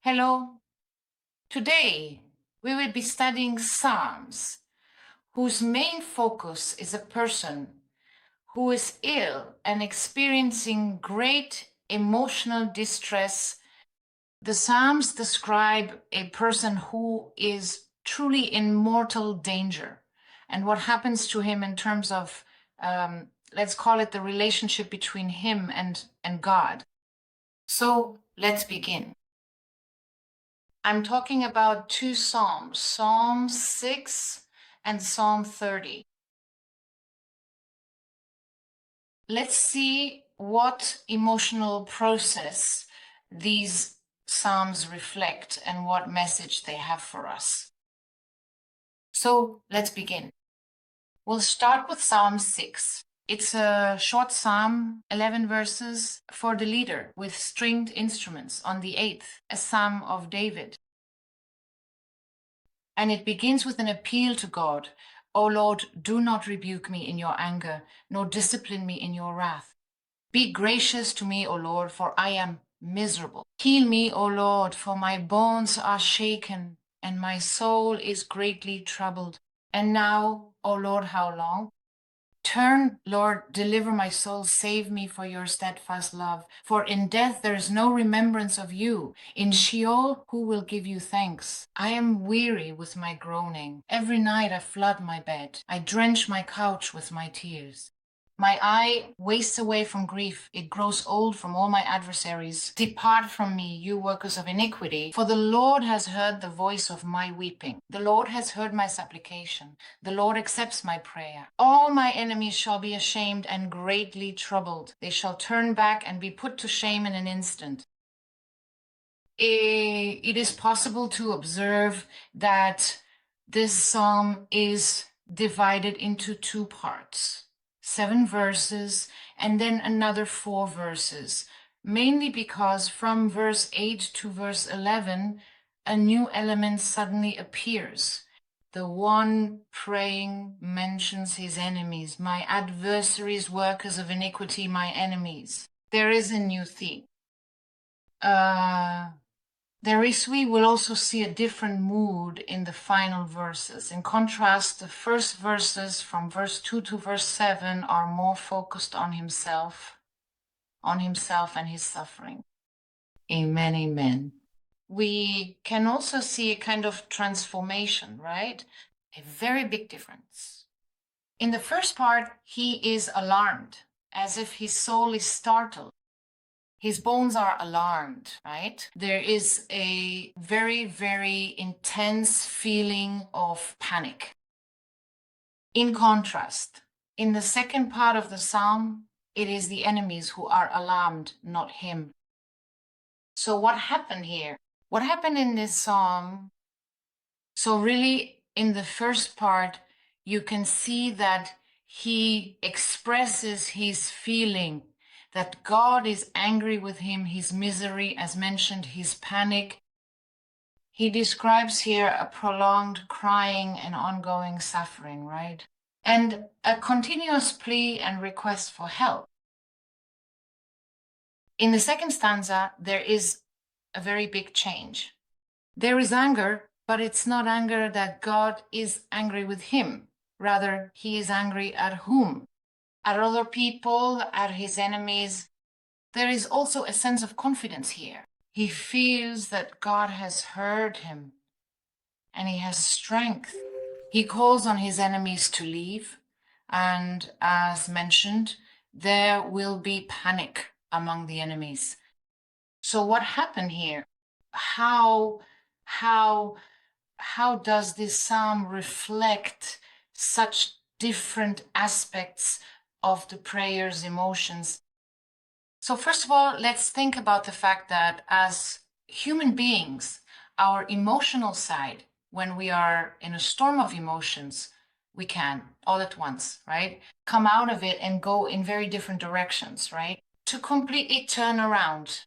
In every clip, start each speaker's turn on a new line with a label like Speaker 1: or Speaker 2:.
Speaker 1: Hello. Today we will be studying Psalms, whose main focus is a person who is ill and experiencing great emotional distress. The Psalms describe a person who is truly in mortal danger and what happens to him in terms of, let's call it the relationship between him and God. So let's begin. I'm talking about two Psalms, Psalm 6 and Psalm 30. Let's see what emotional process these Psalms reflect and what message they have for us. So let's begin. We'll start with Psalm 6. It's a short psalm, 11 verses for the leader with stringed instruments on the 8th, a psalm of David. And it begins with an appeal to God. O Lord, do not rebuke me in your anger, nor discipline me in your wrath. Be gracious to me, O Lord, for I am miserable. Heal me, O Lord, for my bones are shaken, and my soul is greatly troubled. And now, O Lord, how long? Turn, Lord, deliver my soul, save me for your steadfast love. For in death there is no remembrance of you. In Sheol, who will give you thanks? I am weary with my groaning. Every night I flood my bed. I drench my couch with my tears. My eye wastes away from grief. It grows old from all my adversaries. Depart from me, you workers of iniquity, for the Lord has heard the voice of my weeping. The Lord has heard my supplication. The Lord accepts my prayer. All my enemies shall be ashamed and greatly troubled. They shall turn back and be put to shame in an instant. It is possible to observe that this psalm is divided into two parts. 7 verses, and then another 4 verses, mainly because from verse 8 to verse 11, a new element suddenly appears. The one praying mentions his enemies, my adversaries, workers of iniquity, my enemies. There is a new theme. We will also see a different mood in the final verses. In contrast, the first verses from verse 2 to verse 7 are more focused on himself and his suffering. Amen, amen. We can also see a kind of transformation, right? A very big difference. In the first part, he is alarmed, as if his soul is startled. His bones are alarmed, right? There is a very, very intense feeling of panic. In contrast, in the second part of the psalm, it is the enemies who are alarmed, not him. So what happened here? What happened in this psalm? So really, in the first part, you can see that he expresses his feeling that God is angry with him, his misery, as mentioned, his panic. He describes here a prolonged crying and ongoing suffering, right? And a continuous plea and request for help. In the second stanza, there is a very big change. There is anger, but it's not anger that God is angry with him. Rather, he is angry at whom? At other people, at his enemies. There is also a sense of confidence here. He feels that God has heard him and he has strength. He calls on his enemies to leave. And as mentioned, there will be panic among the enemies. So what happened here? How does this psalm reflect such different aspects of the prayer's emotions? So first of all, let's think about the fact that as human beings, our emotional side, when we are in a storm of emotions, we can all at once, right? Come out of it and go in very different directions, right? To completely turn around.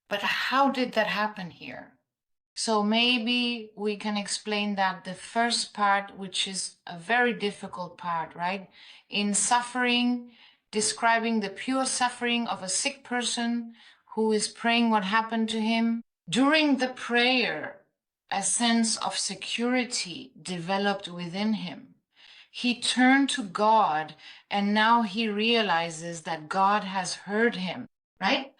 Speaker 1: But how did that happen here? So maybe we can explain that the first part, which is a very difficult part, right? In suffering, describing the pure suffering of a sick person who is praying what happened to him. During the prayer, a sense of security developed within him. He turned to God, and now he realizes that God has heard him, right?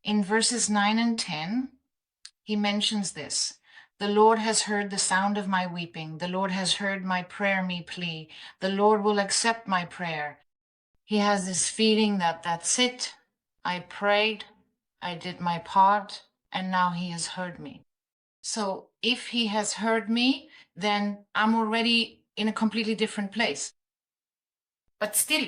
Speaker 1: In verses 9 and 10, he mentions this. The Lord has heard the sound of my weeping. The Lord has heard my prayer, me plea. The Lord will accept my prayer. He has this feeling that that's it. I prayed, I did my part, and now he has heard me. So if he has heard me, then I'm already in a completely different place. But still,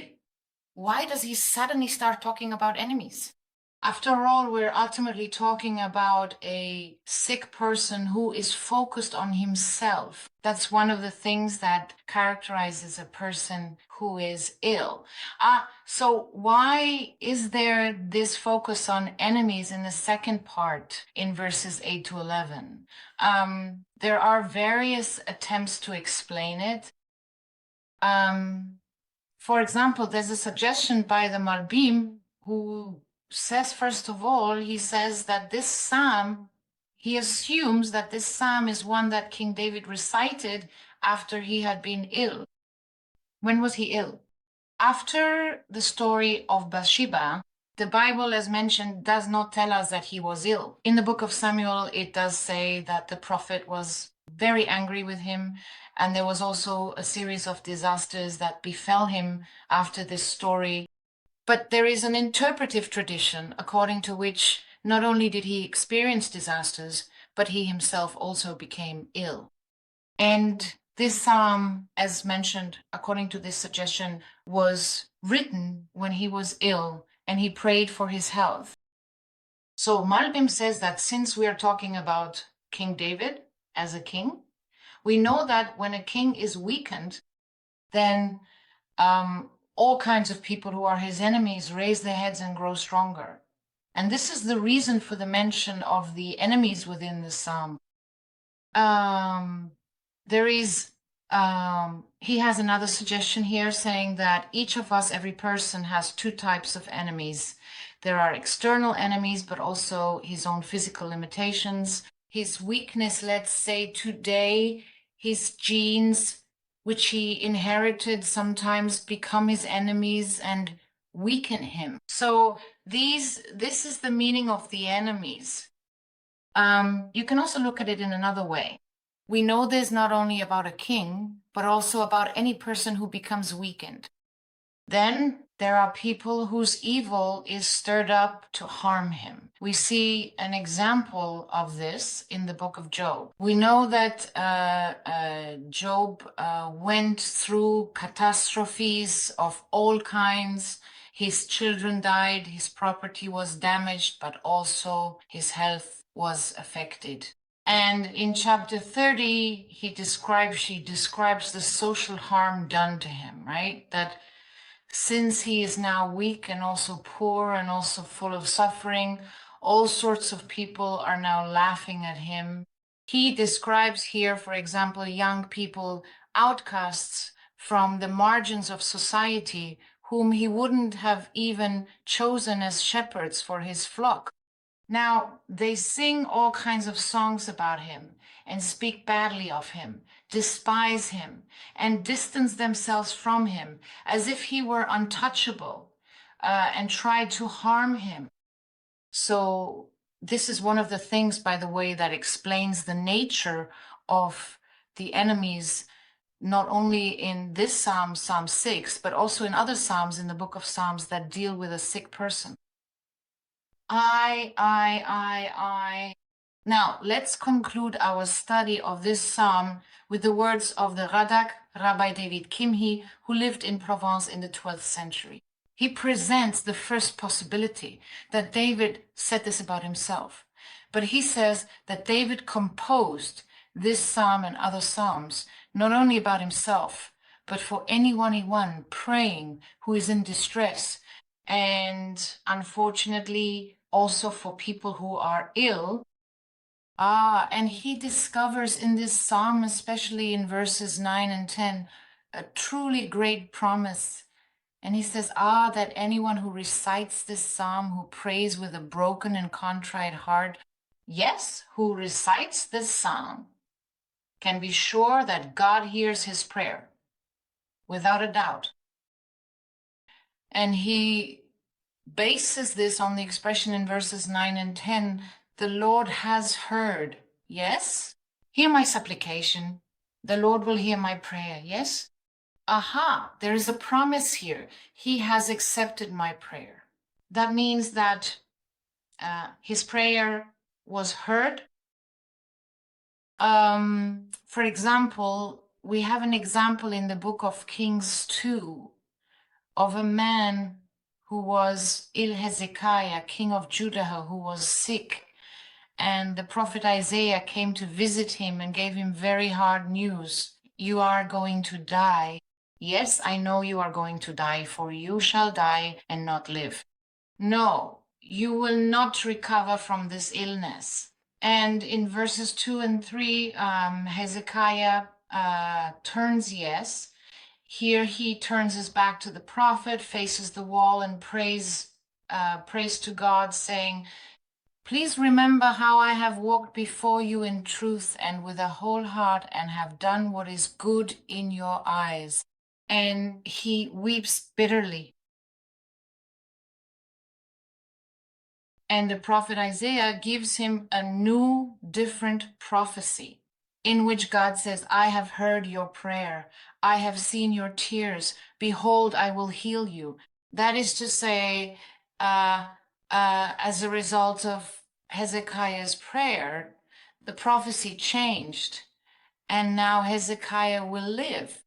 Speaker 1: why does he suddenly start talking about enemies? After all, we're ultimately talking about a sick person who is focused on himself. That's one of the things that characterizes a person who is ill. So why is there this focus on enemies in the second part in verses 8 to 11? There are various attempts to explain it. For example, there's a suggestion by the Malbim who says, first of all, he says that this psalm, he assumes that this psalm is one that King David recited after he had been ill. When was he ill? After the story of Bathsheba, the Bible, as mentioned, does not tell us that he was ill. In the book of Samuel, it does say that the prophet was very angry with him, and there was also a series of disasters that befell him after this story. But there is an interpretive tradition according to which not only did he experience disasters, but he himself also became ill. And this psalm, as mentioned, according to this suggestion, was written when he was ill and he prayed for his health. So Malbim says that since we are talking about King David as a king, we know that when a king is weakened, then all kinds of people who are his enemies raise their heads and grow stronger. And this is the reason for the mention of the enemies within the psalm. There is, he has another suggestion here saying that each of us, every person, has two types of enemies. There are external enemies, but also his own physical limitations. His weakness, let's say today, his genes, which he inherited, sometimes become his enemies and weaken him. So this is the meaning of the enemies. You can also look at it in another way. We know this not only about a king, but also about any person who becomes weakened. Then there are people whose evil is stirred up to harm him. We see an example of this in the book of Job. We know that Job went through catastrophes of all kinds. His children died, his property was damaged, but also his health was affected. And in chapter 30, she describes the social harm done to him, right? That since he is now weak and also poor and also full of suffering, all sorts of people are now laughing at him. He describes here, for example, young people, outcasts from the margins of society, whom he wouldn't have even chosen as shepherds for his flock. Now, they sing all kinds of songs about him and speak badly of him, despise him, and distance themselves from him as if he were untouchable, and try to harm him. So this is one of the things, by the way, that explains the nature of the enemies, not only in this Psalm, Psalm 6, but also in other Psalms in the book of Psalms that deal with a sick person. I. Now, let's conclude our study of this psalm with the words of the Radak, Rabbi David Kimhi, who lived in Provence in the 12th century. He presents the first possibility that David said this about himself. But he says that David composed this psalm and other psalms, not only about himself, but for anyone praying who is in distress, and unfortunately also for people who are ill. And he discovers in this psalm, especially in verses 9 and 10, a truly great promise. And he says, that anyone who recites this psalm, who prays with a broken and contrite heart, yes, who recites this psalm can be sure that God hears his prayer, without a doubt. And he bases this on the expression in verses 9 and 10, the Lord has heard. Yes? Hear my supplication. The Lord will hear my prayer. Yes? Aha, there is a promise here. He has accepted my prayer. That means that his prayer was heard. For example, we have an example in the book of Kings 2 of a man who was Hezekiah, king of Judah, who was sick. And the prophet Isaiah came to visit him and gave him very hard news. You are going to die. Yes, I know you are going to die, for you shall die and not live. No, you will not recover from this illness. And in verses 2 and 3, Hezekiah turns yes. Here he turns his back to the prophet, faces the wall, and prays to God, saying, please remember how I have walked before you in truth and with a whole heart and have done what is good in your eyes. And he weeps bitterly. And the prophet Isaiah gives him a new, different prophecy in which God says, I have heard your prayer. I have seen your tears. Behold, I will heal you. That is to say, as a result of Hezekiah's prayer, the prophecy changed, and now Hezekiah will live.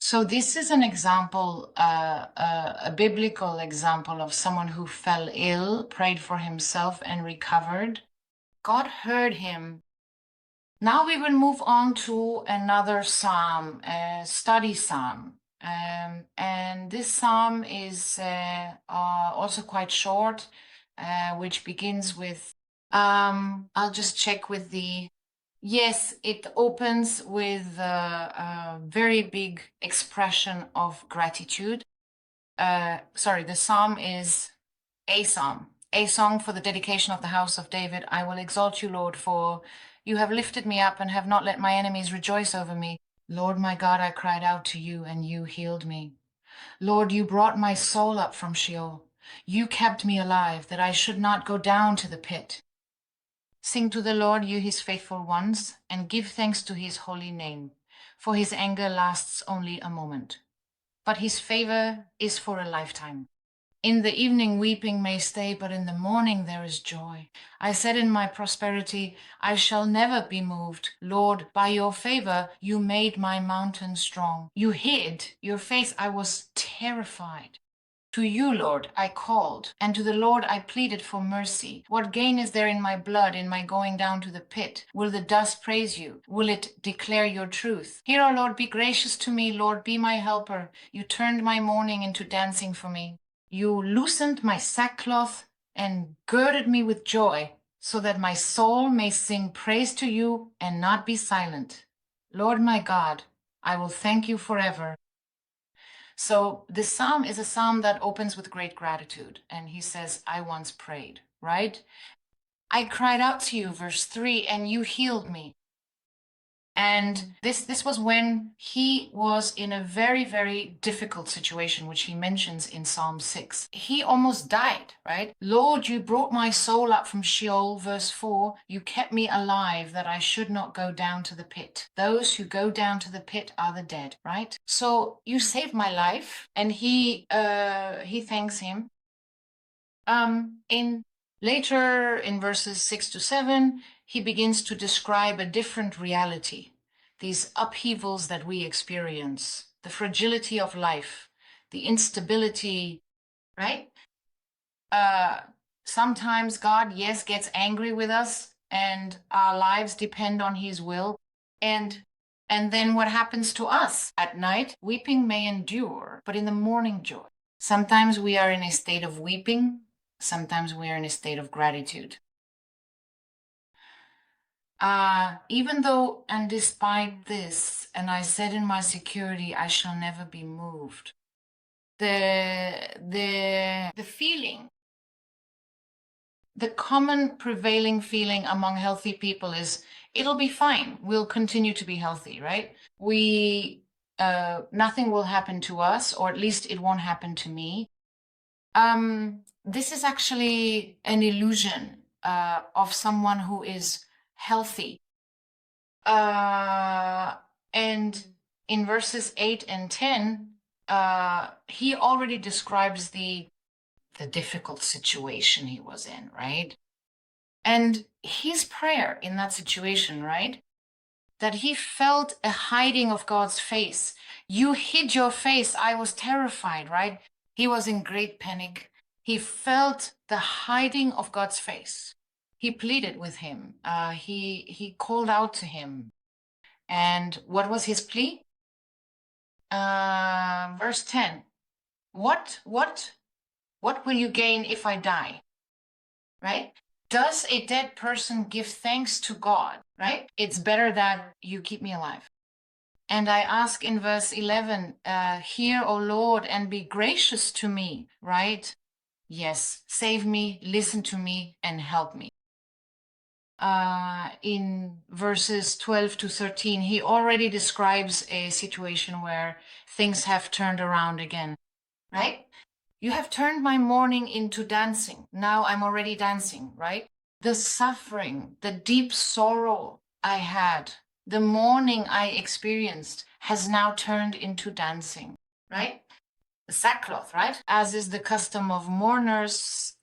Speaker 1: So this is an example, a biblical example of someone who fell ill, prayed for himself, and recovered. God heard him. Now we will move on to another psalm, a study psalm. And this psalm is also quite short, which begins with, I'll just check with the yes, it opens with a very big expression of gratitude. Sorry, the psalm is a psalm, a song for the dedication of the house of David. I will exalt you, Lord, for you have lifted me up and have not let my enemies rejoice over me. Lord, my God, I cried out to you and you healed me. Lord, you brought my soul up from Sheol. You kept me alive that I should not go down to the pit. Sing to the Lord, you his faithful ones, and give thanks to his holy name, for his anger lasts only a moment, but his favor is for a lifetime. In the evening weeping may stay, but in the morning there is joy. I said in my prosperity, I shall never be moved. Lord, by your favor you made my mountain strong. You hid your face, I was terrified. To you, Lord, I called, and to the Lord I pleaded for mercy. What gain is there in my blood, in my going down to the pit? Will the dust praise you? Will it declare your truth? Hear, O Lord, be gracious to me. Lord, be my helper. You turned my mourning into dancing for me. You loosened my sackcloth and girded me with joy, so that my soul may sing praise to you and not be silent. Lord my God, I will thank you forever. So this psalm is a psalm that opens with great gratitude. And he says, I once prayed, right? I cried out to you, verse 3, and you healed me. And this was when he was in a very, very difficult situation, which he mentions in Psalm 6. He almost died, right? Lord, you brought my soul up from Sheol, verse 4. You kept me alive that I should not go down to the pit. Those who go down to the pit are the dead, right? So you saved my life, and he thanks him. Later in verses 6 to 7, he begins to describe a different reality, these upheavals that we experience, the fragility of life, the instability, right? Sometimes God, yes, gets angry with us and our lives depend on his will. And then what happens to us? At night, weeping may endure, but in the morning joy. Sometimes we are in a state of weeping. Sometimes we are in a state of gratitude. Even though and despite this, and I said in my security, I shall never be moved. The feeling the common prevailing feeling among healthy people is it'll be fine. We'll continue to be healthy, right? Nothing will happen to us, or at least it won't happen to me. This is actually an illusion of someone who is healthy. And in verses 8 and 10, he already describes the difficult situation he was in, right? And his prayer in that situation, right? That he felt a hiding of God's face. You hid your face. I was terrified, right? He was in great panic. He felt the hiding of God's face. He pleaded with him. He called out to him. And what was his plea? Verse 10. What will you gain if I die? Right? Does a dead person give thanks to God? Right? It's better that you keep me alive. And I ask in verse 11, hear, O Lord, and be gracious to me, right? Yes, save me, listen to me, and help me. In verses 12 to 13, he already describes a situation where things have turned around again, right? You have turned my mourning into dancing. Now I'm already dancing, right? The suffering, the deep sorrow I had, the mourning I experienced has now turned into dancing, right? Sackcloth, right? As is the custom of mourners,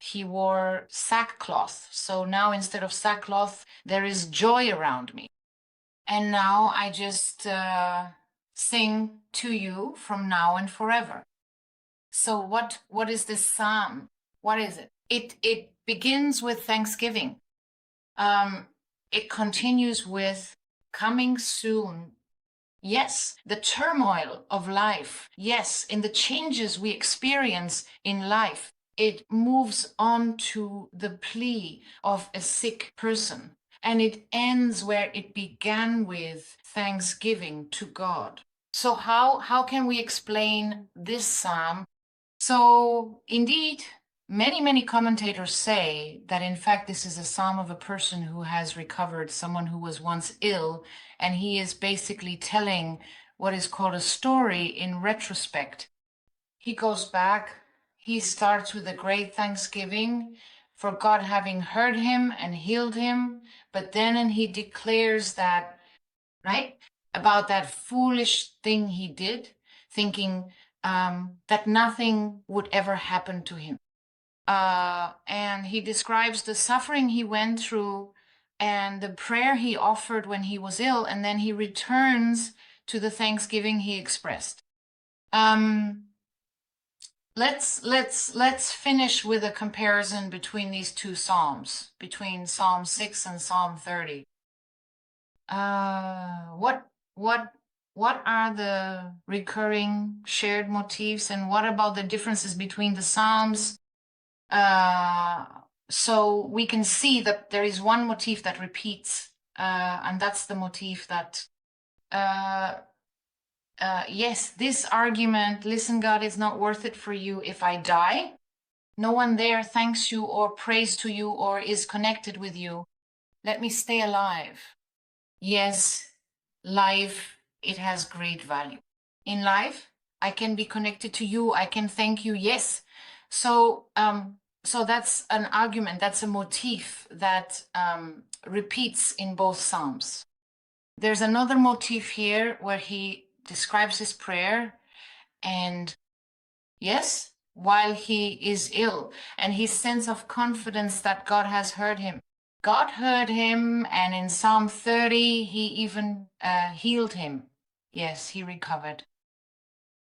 Speaker 1: he wore sackcloth. So now instead of sackcloth, there is joy around me. And now I just sing to you from now and forever. So what is this psalm? What is it? It begins with thanksgiving. It continues with coming soon. Yes, the turmoil of life. Yes, in the changes we experience in life, it moves on to the plea of a sick person. And it ends where it began with thanksgiving to God. So how can we explain this psalm? So indeed, many commentators say that in fact this is a psalm of a person who has recovered, someone who was once ill, and he is basically telling what is called a story in retrospect. He goes back, he starts with a great thanksgiving for God having heard him and healed him, but then he declares that, right, about that foolish thing he did, thinking that nothing would ever happen to him. And he describes the suffering he went through and the prayer he offered when he was ill, and then he returns to the thanksgiving he expressed. Let's finish with a comparison between these two psalms, between Psalm 6 and Psalm 30. What are the recurring shared motifs, and what about the differences between the psalms? So we can see that there is one motif that repeats, and that's the motif that, yes, this argument, listen, God, it's not worth it for you if I die. No one there thanks you or prays to you or is connected with you. Let me stay alive. Yes, life, it has great value. In life, I can be connected to you. I can thank you. Yes. So that's an argument. That's a motif that repeats in both Psalms. There's another motif here where he describes his prayer, and yes, while he is ill, and his sense of confidence that God has heard him. God heard him, and in Psalm 30, he even healed him. Yes, he recovered.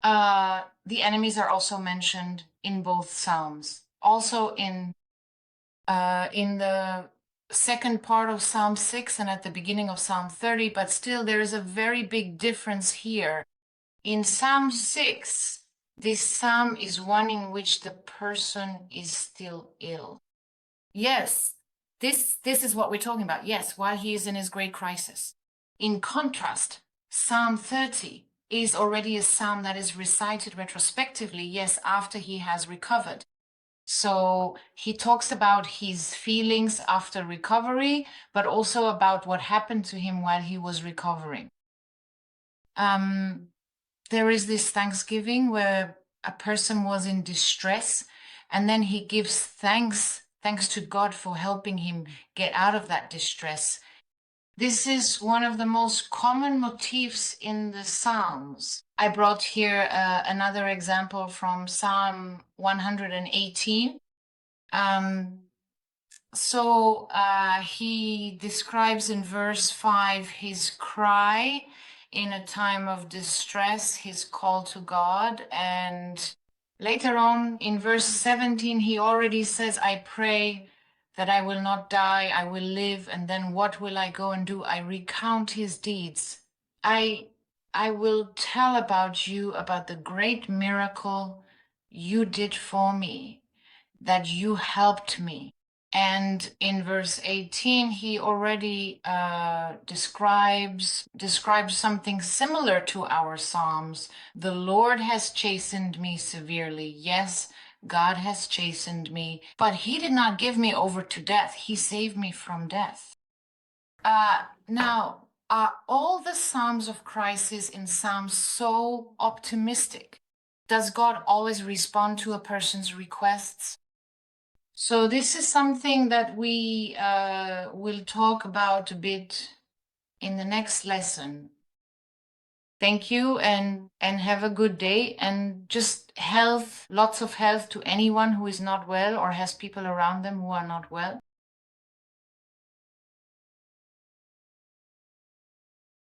Speaker 1: The enemies are also mentioned in both Psalms. Also in the second part of Psalm 6 and at the beginning of Psalm 30, but still there is a very big difference here. In Psalm 6, this psalm is one in which the person is still ill. Yes, this is what we're talking about. Yes, while he is in his great crisis. In contrast, Psalm 30 is already a psalm that is recited retrospectively, yes, after he has recovered. So he talks about his feelings after recovery, but also about what happened to him while he was recovering. There is this Thanksgiving where a person was in distress, and then he gives thanks to God for helping him get out of that distress. This is one of the most common motifs in the Psalms. I brought here another example from Psalm 118. He describes in verse 5 his cry in a time of distress, his call to God. And later on in verse 17, he already says, I pray that I will not die, I will live. And then what will I go and do? I recount his deeds. I will tell about you, about the great miracle you did for me, that you helped me. And in verse 18, he already describes something similar to our Psalms. The Lord has chastened me severely. Yes, God has chastened me, but he did not give me over to death. He saved me from death. Now, are all the Psalms of crisis in Psalms so optimistic? Does God always respond to a person's requests? So this is something that we will talk about a bit in the next lesson. Thank you and have a good day, and just health, lots of health to anyone who is not well or has people around them who are not well.